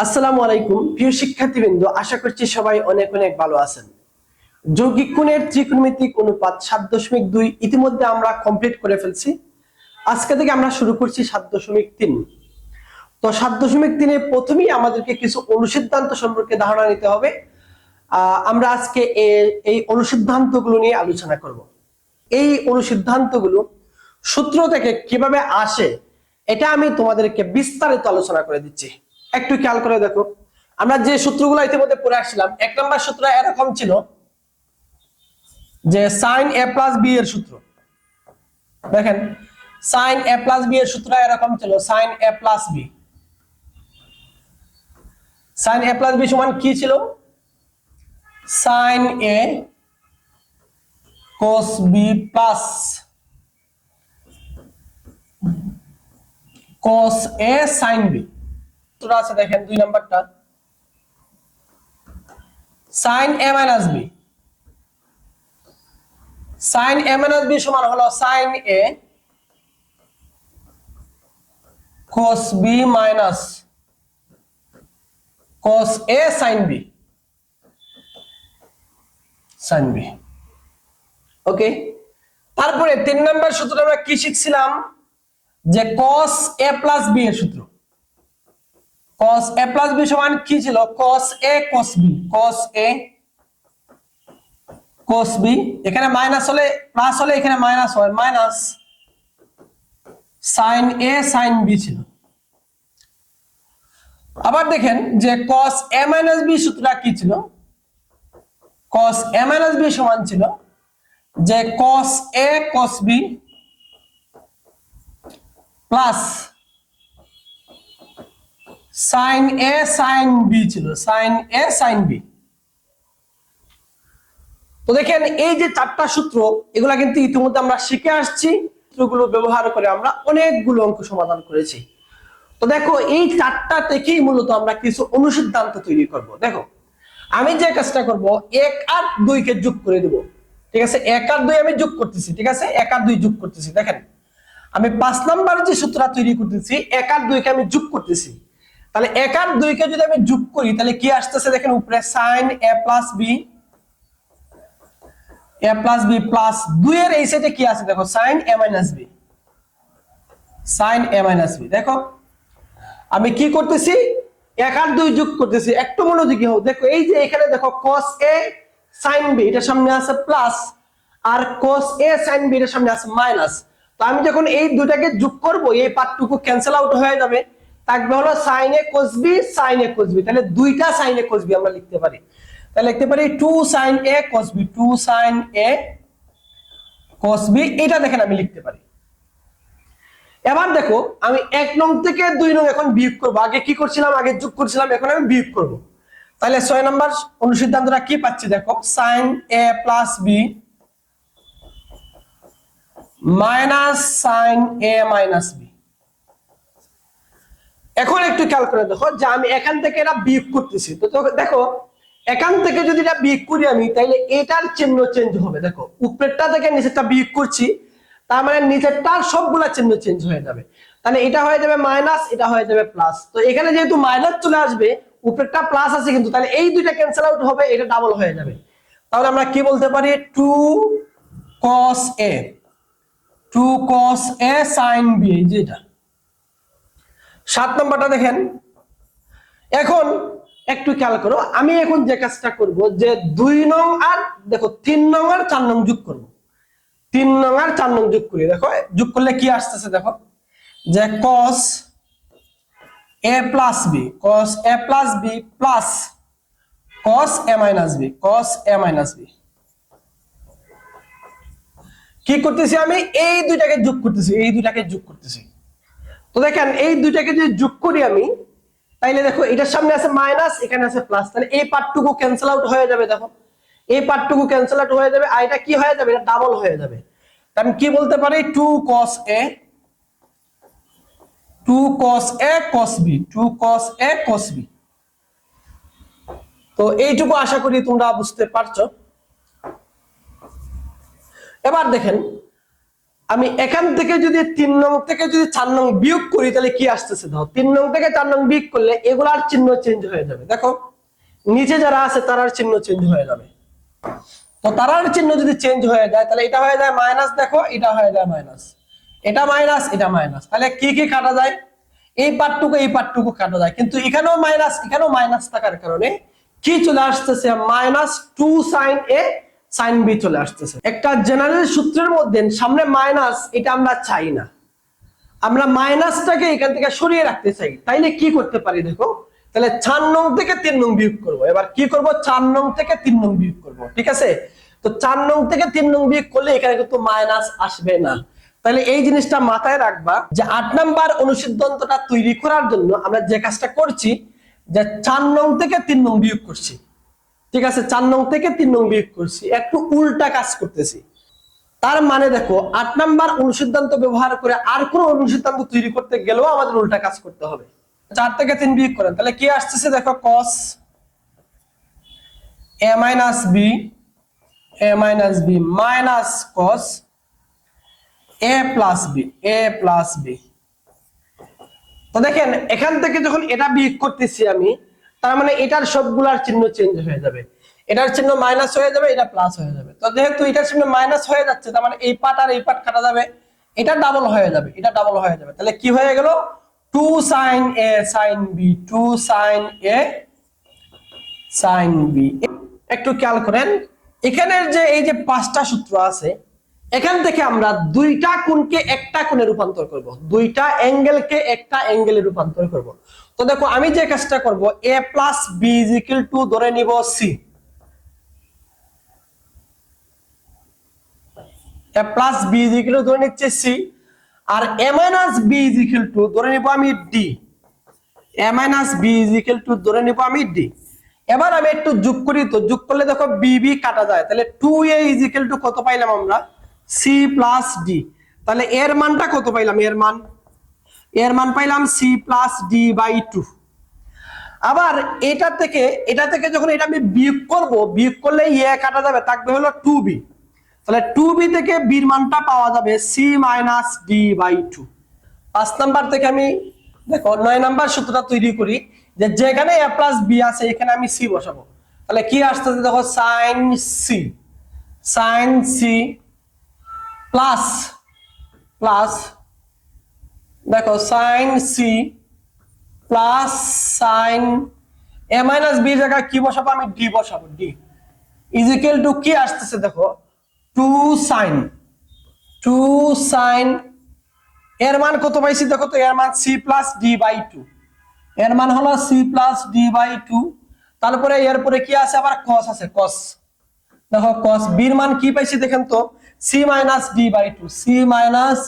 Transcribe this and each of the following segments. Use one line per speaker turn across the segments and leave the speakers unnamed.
আসসালামু আলাইকুম প্রিয় শিক্ষার্থীবৃন্দ, আশা করছি সবাই অনেক অনেক ভালো আছেন। যৌগিক কোণের ত্রিকোণমিতিক অনুপাত 7.2 ইতিমধ্যে আমরা কমপ্লিট করে ফেলছি। আজকে থেকে আমরা শুরু করছি 7.3। তো 7.3 এ প্রথমেই আমাদেরকে কিছু অনুসিদ্ধান্ত সম্পর্কে ধারণা নিতে হবে। আমরা আজকে এই অনুসিদ্ধান্তগুলো নিয়ে আলোচনা করব। এই অনুসিদ্ধান্তগুলো সূত্র থেকে কিভাবে আসে এটা আমি তোমাদেরকে বিস্তারিত আলোচনা করে দিচ্ছি। একটু খেয়াল করে দেখো, আমরা যে সূত্রগুলো ইতিমধ্যে পড়ে আসছিলাম, এক নম্বর সূত্র এরকম ছিল যে sin a plus b এর সূত্র। দেখেন sin a plus b এর সূত্র এরকম ছিল, sin a plus b। sin a plus b সমান কি ছিল? sin a cos b plus cos a sin b। সূত্র আছে দেখেন দুই নাম্বারটা, sin a minus b। sin a minus b সমান হলো sin a cos b minus cos a sin b sin b। ওকে, তারপরে তিন নম্বর সূত্র আমরা কি শিখছিলাম? যে cos a plus b এর সূত্র। cos a plus b সমান কি ছিল? cos a cos b, cos a cos b। এখানে মাইনাস হলে প্লাস হলে এখানে মাইনাস হয়, minus sin a sin b ছিল। আবার দেখেন যে cos a minus b সূত্রটা কি ছিল? cos a minus b সমান ছিল যে cos a cos b plus sin a sin b ছিল, sin a sin b। তো দেখেন এই যে চারটা সূত্র, এগুলা কিন্তু ইতিমধ্যে আমরা শিখে আসছি। সূত্রগুলো ব্যবহার করে আমরা অনেকগুলো অঙ্ক সমাধান করেছি। তো দেখো এই চারটা থেকেই মূলত আমরা কিছু অনুসিদ্ধান্ত তৈরি করব। দেখো আমি যে কাজটা করব, 1 আর 2 কে যোগ করে দেব। ঠিক আছে, 1 আর 2 আমি যোগ করতেছি। ঠিক আছে, 1 আর 2 যোগ করতেছি। দেখেন আমি 5 নাম্বারে যে সূত্রটা তৈরি করতেছি, 1 আর 2 কে আমি যোগ করতেছি। তাহলে 1 আর 2 কে যদি আমি যোগ করি তাহলে কি আসতেছে? দেখেন উপরে sin a plus b, a plus b plus 2 এর এই সাইডে কি আছে? দেখো sin a minus b, sin a minus b। দেখো আমি কি করতেছি? 1 আর 2 যোগ করতেছি। একটু মনোযোগী হও। দেখো এই যে এখানে দেখো cos a sin b এটার সামনে আছে প্লাস, আর cos a sin b এর সামনে আছে মাইনাস। তো আমি যখন এই দুটাকে যোগ করব, এই পার্টটুকু ক্যান্সেল আউট হয়ে যাবে, থাকবে হলো sin a cos b sin a cos b। তাহলে দুইটা sin a cos b আমরা লিখতে পারি। তাহলে লিখতে পারি 2 sin a cos b, 2 sin a cos b। এটা দেখেন আমি লিখতে পারি। এবার দেখো আমি 1 নং থেকে 2 নং এখন বিয়োগ করব। আগে কি করছিলাম? আগে যোগ করছিলাম, এখন আমি বিয়োগ করব। তাহলে 6 নাম্বার অনুসিদ্ধান্তটা কি পাচ্ছি? দেখো sin a plus b minus sin a minus b। এখন একটু খেয়াল করে দেখো যে আমি এখান থেকে এটা বিয়োগ করতেছি। তো দেখো এখান থেকে যদি এটা বিয়োগ করি আমি, তাহলে এটার চিহ্ন চেঞ্জ হবে। দেখো উপরেরটা থেকে নিচেরটা বিয়োগ করছি, তার মানে নিচেরটার সবগুলা চিহ্ন চেঞ্জ হয়ে যাবে। তাহলে এটা হয়ে যাবে মাইনাস, এটা হয়ে যাবে প্লাস। তো এখানে যেহেতু মাইনাস চলে আসবে, উপরেরটা প্লাস আছে কিন্তু, তাহলে এই দুইটা ক্যান্সেল আউট হবে, এটা ডাবল হয়ে যাবে। তাহলে আমরা কি বলতে পারি? 2 cos a, 2 cos a sin b। যেটা 7 নম্বরটা দেখেন। এখন একটু খেয়াল করো, আমি এখন যে কাজটা করব যে 2 নং আর দেখো 3 নং আর 4 নং যোগ করব। 3 নং আর 4 নং যোগ করি। দেখো যোগ করলে কি আসতেছে? দেখো যে cos a plus b, cos a plus b plus cos a minus b, cos a minus b। কি করতেছি? আমি এই দুইটাকে যোগ করতেছি, এই দুইটাকে যোগ করতেছি। তো দেখেন এই দুইটাকে যদি যোগ করি আমি, তাইলে দেখো এটার সামনে আছে মাইনাস, এখানে আছে প্লাস। তাহলে এই পার্টটুকু ক্যান্সেল আউট হয়ে যাবে। দেখো এই পার্টটুকু ক্যান্সেল আউট হয়ে যাবে, আর এটা কি হয়ে যাবে? এটা ডাবল হয়ে যাবে। আমি কি বলতে পারি? 2 cos a, 2 cos a cos b, 2 cos a cos b। তো এইটুকু আশা করি তোমরা বুঝতে পারছো। এবার দেখেন আমি এখান থেকে যদি 3 নং থেকে যদি 4 নং বিয়োগ করি তাহলে কি আসতেছে? দেখো 3 নং থেকে 4 নং বিয়োগ করলে এগুলার চিহ্ন চেঞ্জ হয়ে যাবে। দেখো নিচে যারা আছে তারার চিহ্ন চেঞ্জ হয়ে যাবে। তো তারার চিহ্ন যদি চেঞ্জ হয়ে যায় তাহলে এটা হয়ে যায় মাইনাস, দেখো এটা হয়ে যায় মাইনাস, এটা মাইনাস, এটা মাইনাস। তাহলে কি কি কাটা যায়? এই পার্টটুকু কাটা যায়, কিন্তু এখানেও মাইনাস থাকার কারণে কি চলে আসতেছে? -2 sin a sin b চলে আসতেছে। একটা জেনারেল সূত্রের মধ্যে সামনে মাইনাস, এটা আমরা চাই না, আমরা মাইনাসটাকে এখান থেকে সরিয়ে রাখতে চাই। তাইলে কি করতে পারি? দেখো তাহলে 4 নং থেকে 3 নং বিয়োগ করব। এবার কি করব? 4 নং থেকে 3 নং বিয়োগ করব, ঠিক আছে? তো 4 নং থেকে 3 নং বিয়োগ করলে এখানে কিন্তু মাইনাস আসবে না। তাহলে এই জিনিসটা মাথায় রাখবা যে 8 নাম্বার অনুসিদ্ধান্তটা তৈরি করার জন্য আমরা যে কাজটা করছি, যে 4 নং থেকে 3 নং বিয়োগ করছি, ঠিক আছে? 4 নং থেকে 3 নং বিয়োগ করছি, একটু উল্টা কাজ করতেছি। তার মানে দেখো 8 নাম্বার অনুসিদ্ধান্ত ব্যবহার করে আর কোন অনুসিদ্ধান্ত তৈরি করতে গেলেও আমাদের উল্টা কাজ করতে হবে। 4 থেকে 3 বিয়োগ করেন তাহলে কি আসতেছে? দেখো cos a minus b minus cos a plus b। তো দেখেন এখান থেকে যখন এটা বিয়োগ করতেছি আমি, তার মানে এটার সবগুলার চিহ্ন চেঞ্জ হয়ে যাবে, এটার চিহ্ন মাইনাস হয়ে যাবে, এটা প্লাস হয়ে যাবে। তো যেহেতু এটার চিহ্ন মাইনাস হয়ে যাচ্ছে, তার মানে এই পার্ট আর এই পার্ট কাটা যাবে, এটা ডাবল হয়ে যাবে, এটা ডাবল হয়ে যাবে। তাহলে কি হয়ে গেল? 2 sin a sin b, 2 sin a sin b। একটু খেয়াল করেন এখানের যে এই যে 5টা সূত্র আছে, এখান থেকে আমরা 2টা কোণকে একটা কোণে রূপান্তর করব, 2টা অ্যাঙ্গেলকে একটা অ্যাঙ্গেলে রূপান্তর করব। তো দেখো আমি যে কাজটা করব, a plus b is equal to ধরে নিব c, a plus b is equal to ধরে নিচ্ছে c, R a minus b is equal to ধরে নিব আমি d, a minus b is equal to ধরে নিব আমি d। এবার আমি একটু যোগ করি, তো যোগ করলে দেখো b কাটা যায়, তাহলে 2a is equal to কত পাইলাম আমরা? c plus d। তাহলে এর মানটা কত পাইলাম? এর মান পাইলাম c plus d by 2। আবার এটা থেকে যখন এটা আমি বিয়োগ করব, বিয়োগ করলে a কাটা যাবে, থাকবে হলো 2b। তাহলে 2b থেকে b এর মানটা পাওয়া যাবে c minus d by 2। 5 number থেকে আমি দেখো 9 নাম্বার সূত্রটা তৈরি করি, যে যেখানে a plus b আছে এখানে আমি c বসাবো। তাহলে কি আসতেছে? দেখো sin c প্লাস দেখো sin c plus sin a minus b জায়গায় কি বসাবো? আমি d বসাবো, d is equal to কি আসতেছে? দেখো 2 sin এর মান কত পাইছি? দেখো তো এর মান c plus d by 2, এর মান হলো c plus d by 2। তারপরে এরপরে কি আছে? আবার cos আছে, cos দেখো cos b এর মান কি পাইছি দেখেন তো? c minus d by 2, c minus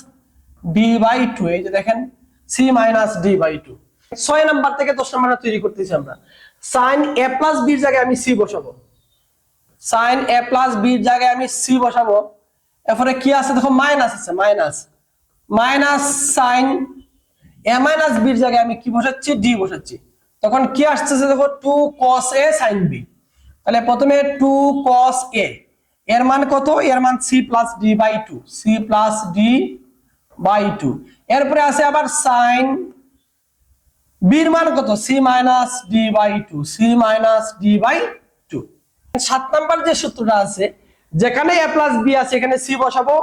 d by 2, এই যে দেখেন c minus d by 2। 6 number থেকে 10 নাম্বার তৈরি করতেছি আমরা। sin a plus b এর জায়গায় আমি c বসাবো, sin a plus b এর জায়গায় আমি c বসাবো। এরপরে কি আছে? দেখো মাইনাস আছে, minus sin a minus b এর জায়গায় আমি কি বসাচ্ছি? d বসাচ্ছি। তখন কি আসছে? দেখো 2 cos a sin b। তাহলে প্রথমে 2 cos a, এর মান কত? এর মান c plus d by 2, c plus d by 2। এরপরে আছে আবার sin b এর মান কত? c minus d by 2, c minus d by 2। 7 number যে সূত্রটা আছে, যেখানে a plus b আছে এখানে c বসাবো,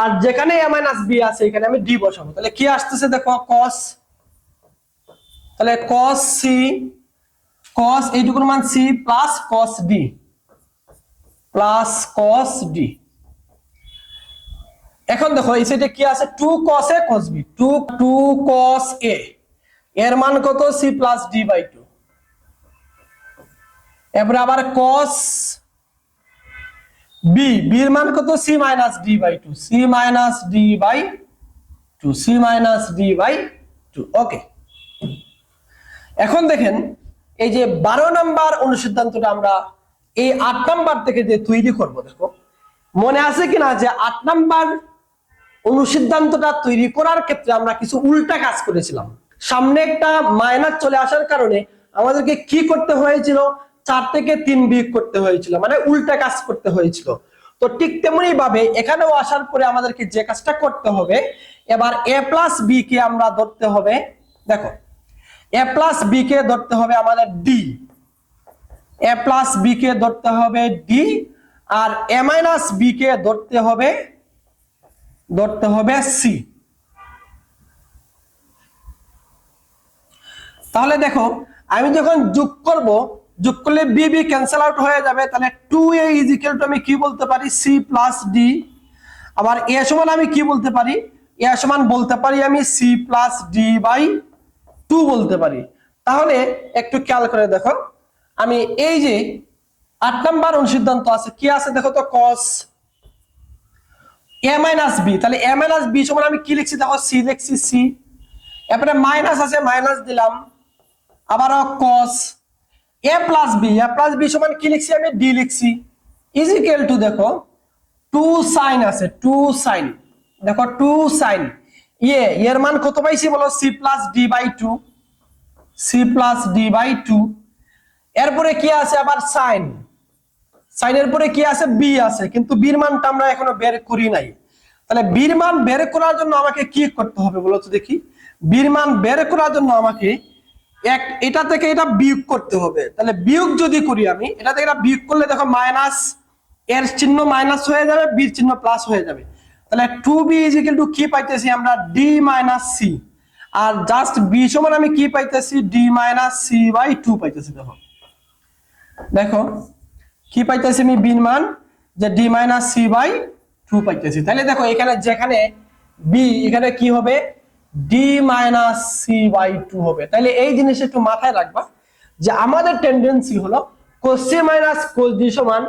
আর যেখানে a minus b আছে এখানে আমি d বসাবো। তাহলে কি আসতেছে? দেখো cos, তাহলে cos c, cos এইটুকুর মান c plus cos d, plus cos d। এখন দেখো এই সাইডে কি আছে? 2 cos a cos b, 2 cos a, এর মান কত? c plus d by 2। এরপরে আবার cos b, b এর মান কত? c minus d by 2, c minus d by 2, c minus d by 2। ওকে, এখন দেখেন এই যে 12 নাম্বার অনুসিদ্ধান্তটা আমরা এই 8 নাম্বার থেকে যে তৈরি করব, দেখো মনে আছে কিনা যে 8 নাম্বার অনুসিদ্ধান্তটা তৈরি করার ক্ষেত্রে আমরা কিছু উল্টা কাজ করেছিলাম। সামনে একটা মাইনাস চলে আসার কারণে আমাদেরকে কি করতে হয়েছিল? 4 থেকে 3 বিয়োগ করতে হয়েছিল, মানে উল্টা কাজ করতে হয়েছিল। তো ঠিক তেমনি ভাবে এখানেও আসার পরে আমাদেরকে যে কাজটা করতে হবে, এবার a প্লাস বি কে আমরা ধরতে হবে। দেখো a প্লাস বি কে ধরতে হবে আমাদের ডি, a প্লাস বি কে ধরতে হবে ডি, আর a মাইনাস বি কে ধরতে হবে সি। তাহলে দেখো আমি যখন যোগ করব, যোগ করলে বি বি ক্যান্সেল আউট হয়ে যাবে, তাহলে 2a ইজ ইকুয়াল টু আমি কি বলতে পারি সি প্লাস ডি। আবার এ সমান আমি কি বলতে পারি, এ সমান বলতে পারি আমি সি প্লাস ডি বাই 2 বলতে পারি। তাহলে একটু খেয়াল করে দেখো, আমি এই যে 8 নাম্বার অনুসিদ্ধান্ত আছে কি আছে দেখো তো, cos a মাইনাস বি, তাহলে a মাইনাস বি সমান আমি কি লিখছি দেখো সি লিখছি সি, এরপরে মাইনাস আছে মাইনাস দিলাম, আবারও cos a প্লাস বি সমান কি লিখছি আমি ডি লিখছি, ইজ ইকুয়াল টু দেখো 2 sin আছে 2 sin, দেখো 2 sin এর মান কত পাইছি বলো c plus d by 2, c plus d by 2। এরপরে কি আছে আবার সাইন, সাইনের পরে কি আছে বি আছে, কিন্তু বির মানটা আমরা এখনো বের করি নাই। তাহলে বির মান বের করার জন্য আমাকে কি করতে হবে বলো তো দেখি, বির মান বের করার জন্য আমাকে এটা থেকে এটা বিয়োগ করতে হবে। তাহলে বিয়োগ যদি করি আমি, এটা থেকে এটা বিয়োগ করলে দেখো মাইনাস, এর চিহ্ন মাইনাস হয়ে যাবে, বির চিহ্ন প্লাস হয়ে যাবে। তাহলে 2b ইজ ইকুয়াল টু কি পাইতেছি আমরা D minus C, R just be সমান আমি কি পাইতেছি ডি মাইনাস সি বাই 2 পাইতেছি। দেখো দেখো কি পাইতেছি আমি বির মান যে ডি মাইনাস সি বাই 2 পাইতেছি। তাহলে দেখো এখানে যেখানে বি, এখানে কি হবে ডি মাইনাস সি বাই 2 হবে। তাহলে এই জিনিস একটু মাথায় রাখবা যে আমাদের টেন্ডেন্সি হলো cos c minus cos d সমান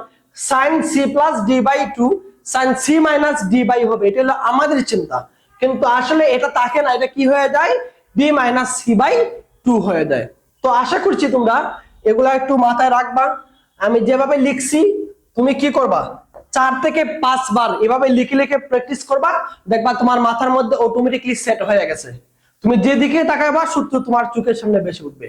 sin c plus d by 2, sin c minus d by হবে, এটা হলো আমাদের চিন্তা। কিন্তু আসলে এটা থাকে না, এটা কি হয়ে যায় d মাইনাস c বাই 2 হয়ে যায়। তো আশা করছি তোমরা এগুলা একটু মাথায় রাখবা। আমি যেভাবে লিখছি তুমি কি করবা 4 থেকে 5 বার এভাবে লিখে লিখে প্র্যাকটিস করবা, দেখবা তোমার মাথার মধ্যে অটোমেটিকলি সেট হয়ে গেছে। তুমি যেদিকে তাকাবা সূত্র তোমার চোখের সামনে ভেসে উঠবে।